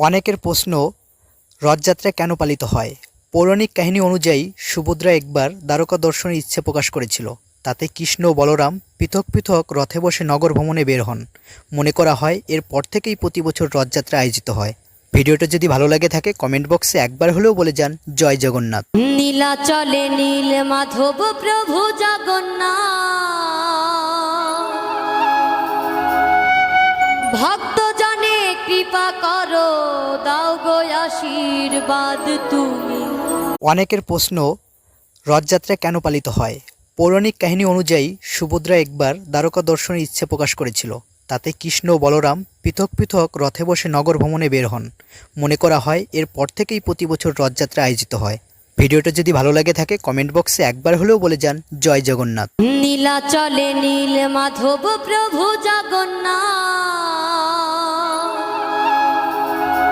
অনেকের প্রশ্ন, রথযাত্রা কেন পালিত হয়? পৌরাণিক কাহিনী অনুযায়ী সুভদ্রা একবার দ্বারকা দর্শনের ইচ্ছে প্রকাশ করেছিল। তাতে কৃষ্ণ ও বলরাম পৃথক পৃথক রথে বসে নগর ভ্রমণে বের হন। মনে করা হয় এরপর থেকেই প্রতি বছর রথযাত্রা আয়োজিত হয়। ভিডিওটা যদি ভালো লাগে থাকে কমেন্ট বক্সে একবার হলেও বলে যান জয় জগন্নাথ। নীলাচলে নীল মাধব প্রভু জগন্নাথ, ভক্ত জনে কৃপা করো, দাও গো আশীর্বাদ তুমি। অনেকের প্রশ্ন, রথযাত্রা কেন পালিত হয়? পৌরাণিক কাহিনী অনুযায়ী সুভদ্রা একবার দ্বারকা দর্শনের ইচ্ছে প্রকাশ করেছিল। তাতে কৃষ্ণ ও বলরাম পৃথক পৃথক রথে বসে নগর ভ্রমণে বের হন। মনে করা হয় এরপর থেকেই প্রতি বছর রথযাত্রা আয়োজিত হয়। ভিডিওটা যদি ভালো লাগে থাকে কমেন্ট বক্সে একবার হলেও বলে যান জয় জগন্নাথ। নীলাচলে নীল মাধব প্রভু জগন্নাথ,